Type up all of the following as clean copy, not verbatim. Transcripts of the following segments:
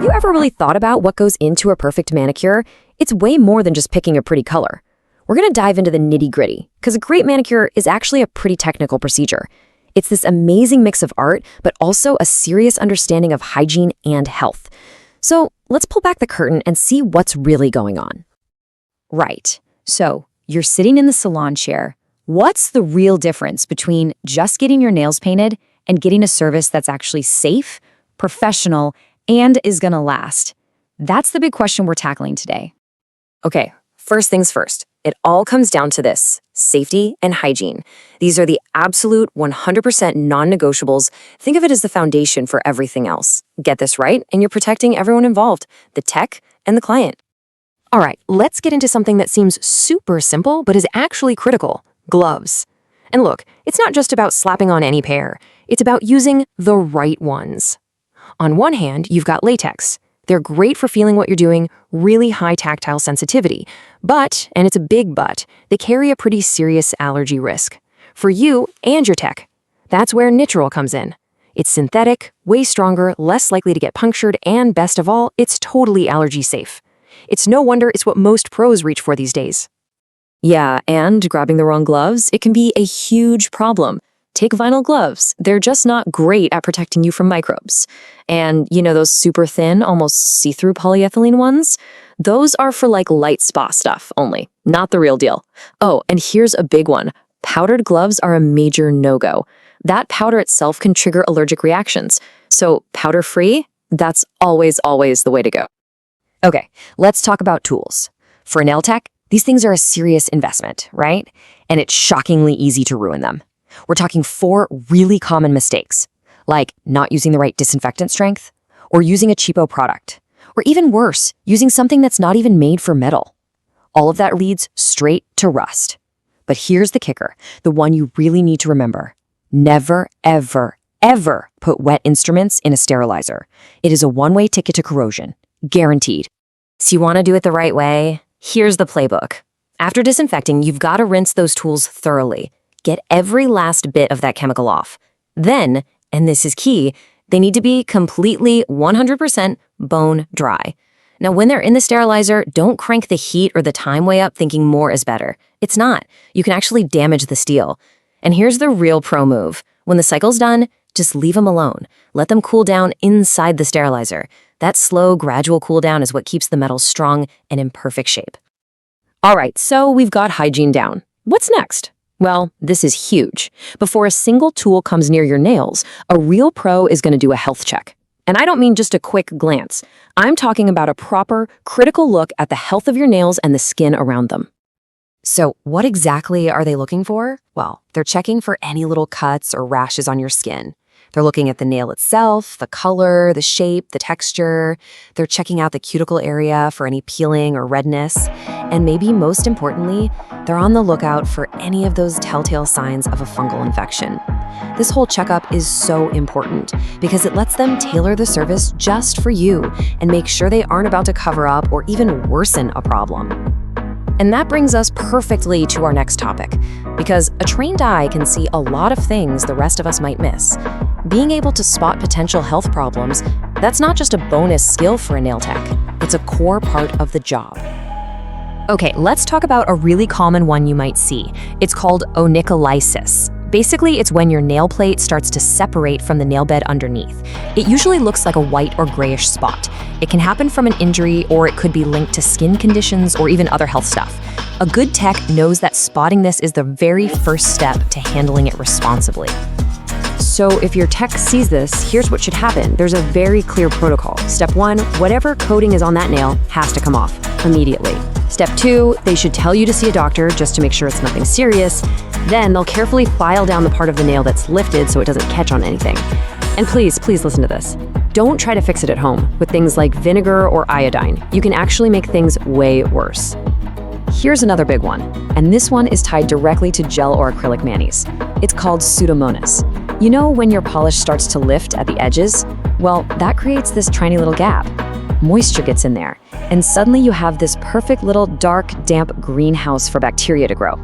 you ever really thought about what goes into a perfect manicure? It's way more than just picking a pretty color. We're going to dive into the nitty-gritty, because a great manicure is actually a pretty technical procedure. It's this amazing mix of art, but also a serious understanding of hygiene and health. So let's pull back the curtain and see what's really going on. Right. So you're sitting in the salon chair. What's the real difference between just getting your nails painted and getting a service that's actually safe, professional, and is going to last? That's the big question we're tackling today. Okay, first things first. It all comes down to this: safety and hygiene. These are the absolute 100% non-negotiables. Think of it as the foundation for everything else. Get this right, and you're protecting everyone involved, the tech and the client. All right, let's get into something that seems super simple, but is actually critical: gloves. And look, it's not just about slapping on any pair. It's about using the right ones. On one hand, you've got latex. They're great for feeling what you're doing, really high tactile sensitivity. But, and it's a big but, they carry a pretty serious allergy risk. For you and your tech. That's where Nitrile comes in. It's synthetic, way stronger, less likely to get punctured, and best of all, it's totally allergy safe. It's no wonder it's what most pros reach for these days. Yeah, and grabbing the wrong gloves, it can be a huge problem. Take vinyl gloves. They're just not great at protecting you from microbes. And you know those super thin, almost see-through polyethylene ones? Those are for like light spa stuff only, not the real deal. Oh, and here's a big one. Powdered gloves are a major no-go. That powder itself can trigger allergic reactions. So powder-free, that's always the way to go. Okay, let's talk about tools. For a nail tech, these things are a serious investment, right? And it's shockingly easy to ruin them. We're talking 4 really common mistakes, like not using the right disinfectant strength, or using a cheapo product, or even worse, using something that's not even made for metal. All of that leads straight to rust. But here's the kicker, the one you really need to remember. Never, ever, ever put wet instruments in a sterilizer. It is a one-way ticket to corrosion, guaranteed. So you want to do it the right way? Here's the playbook. After disinfecting, you've got to rinse those tools thoroughly. Get every last bit of that chemical off. Then, and this is key, they need to be completely 100% bone dry. Now, when they're in the sterilizer, don't crank the heat or the time way up thinking more is better. It's not. You can actually damage the steel. And here's the real pro move. When the cycle's done, just leave them alone. Let them cool down inside the sterilizer. That slow, gradual cool down is what keeps the metal strong and in perfect shape. All right, so we've got hygiene down. What's next? Well, this is huge. Before a single tool comes near your nails, a real pro is going to do a health check. And I don't mean just a quick glance. I'm talking about a proper, critical look at the health of your nails and the skin around them. So what exactly are they looking for? Well, they're checking for any little cuts or rashes on your skin. They're looking at the nail itself, the color, the shape, the texture. They're checking out the cuticle area for any peeling or redness. And maybe most importantly, they're on the lookout for any of those telltale signs of a fungal infection. This whole checkup is so important because it lets them tailor the service just for you and make sure they aren't about to cover up or even worsen a problem. And that brings us perfectly to our next topic, because a trained eye can see a lot of things the rest of us might miss. Being able to spot potential health problems, that's not just a bonus skill for a nail tech, it's a core part of the job. Okay, let's talk about a really common one you might see. It's called onycholysis. Basically, it's when your nail plate starts to separate from the nail bed underneath. It usually looks like a white or grayish spot. It can happen from an injury, or it could be linked to skin conditions or even other health stuff. A good tech knows that spotting this is the very first step to handling it responsibly. So if your tech sees this, here's what should happen. There's a very clear protocol. Step 1, whatever coating is on that nail has to come off immediately. Step 2, they should tell you to see a doctor just to make sure it's nothing serious. Then they'll carefully file down the part of the nail that's lifted so it doesn't catch on anything. And please listen to this. Don't try to fix it at home with things like vinegar or iodine. You can actually make things way worse. Here's another big one, and this one is tied directly to gel or acrylic manis. It's called Pseudomonas. You know when your polish starts to lift at the edges? Well, that creates this tiny little gap. Moisture gets in there, and suddenly you have this perfect little dark, damp greenhouse for bacteria to grow.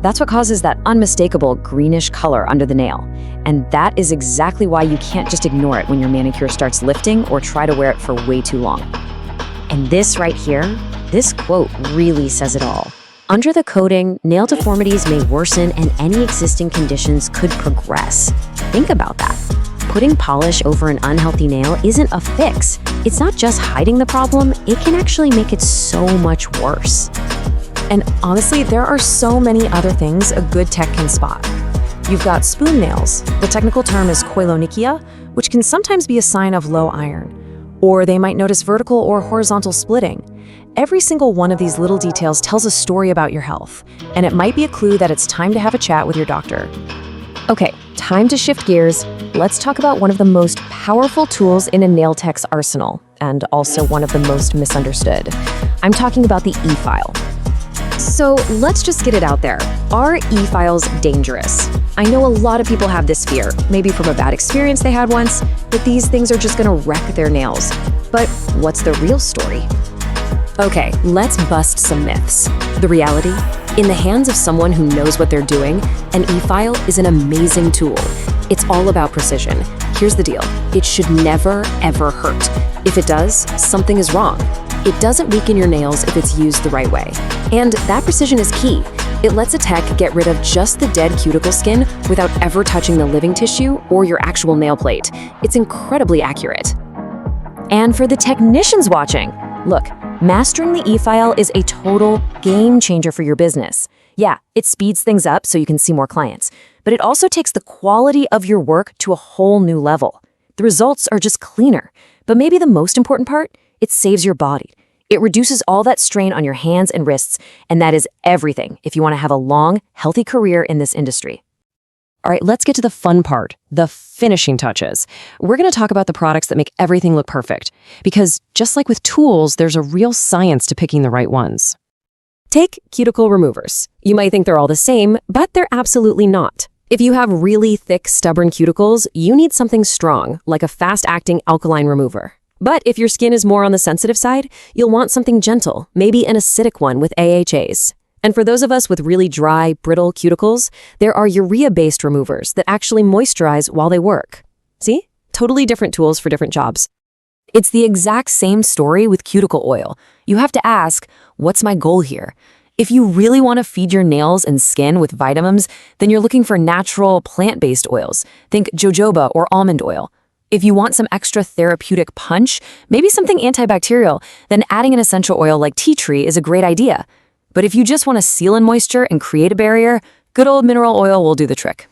That's what causes that unmistakable greenish color under the nail. And that is exactly why you can't just ignore it when your manicure starts lifting or try to wear it for way too long. And this right here, this quote really says it all. Under the coating, nail deformities may worsen and any existing conditions could progress. Think about that. Putting polish over an unhealthy nail isn't a fix. It's not just hiding the problem, it can actually make it so much worse. And honestly, there are so many other things a good tech can spot. You've got spoon nails. The technical term is koilonychia, which can sometimes be a sign of low iron. Or they might notice vertical or horizontal splitting. Every single one of these little details tells a story about your health, and it might be a clue that it's time to have a chat with your doctor. Okay, time to shift gears. Let's talk about one of the most powerful tools in a nail tech's arsenal, and also one of the most misunderstood. I'm talking about the e-file. So let's just get it out there. Are e-files dangerous? I know a lot of people have this fear, maybe from a bad experience they had once, that these things are just gonna wreck their nails. But what's the real story? Okay, let's bust some myths. The reality, in the hands of someone who knows what they're doing, an e-file is an amazing tool. It's all about precision. Here's the deal. It should never, ever hurt. If it does, something is wrong. It doesn't weaken your nails if it's used the right way. And that precision is key. It lets a tech get rid of just the dead cuticle skin without ever touching the living tissue or your actual nail plate. It's incredibly accurate. And for the technicians watching, look, mastering the e-file is a total game changer for your business. Yeah, it speeds things up so you can see more clients, but it also takes the quality of your work to a whole new level. The results are just cleaner, but maybe the most important part, it saves your body. It reduces all that strain on your hands and wrists, and that is everything if you want to have a long, healthy career in this industry. All right, let's get to the fun part, the finishing touches. We're going to talk about the products that make everything look perfect, because just like with tools, there's a real science to picking the right ones. Take cuticle removers. You might think they're all the same, but they're absolutely not. If you have really thick, stubborn cuticles, you need something strong, like a fast-acting alkaline remover. But if your skin is more on the sensitive side, you'll want something gentle, maybe an acidic one with AHAs. And for those of us with really dry, brittle cuticles, there are urea-based removers that actually moisturize while they work. See? Totally different tools for different jobs. It's the exact same story with cuticle oil. You have to ask, what's my goal here? If you really want to feed your nails and skin with vitamins, then you're looking for natural, plant-based oils. Think jojoba or almond oil. If you want some extra therapeutic punch, maybe something antibacterial, then adding an essential oil like tea tree is a great idea. But if you just want to seal in moisture and create a barrier, good old mineral oil will do the trick.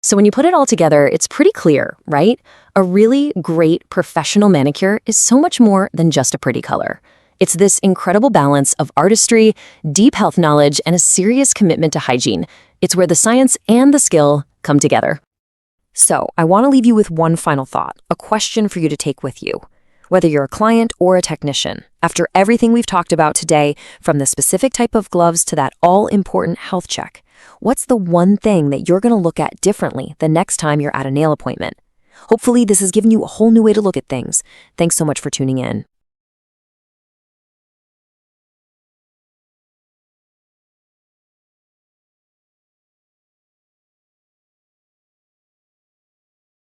So when you put it all together, it's pretty clear, right? A really great professional manicure is so much more than just a pretty color. It's this incredible balance of artistry, deep health knowledge, and a serious commitment to hygiene. It's where the science and the skill come together. So I want to leave you with one final thought, a question for you to take with you. Whether you're a client or a technician, after everything we've talked about today, from the specific type of gloves to that all-important health check, what's the one thing that you're going to look at differently the next time you're at a nail appointment? Hopefully this has given you a whole new way to look at things. Thanks so much for tuning in.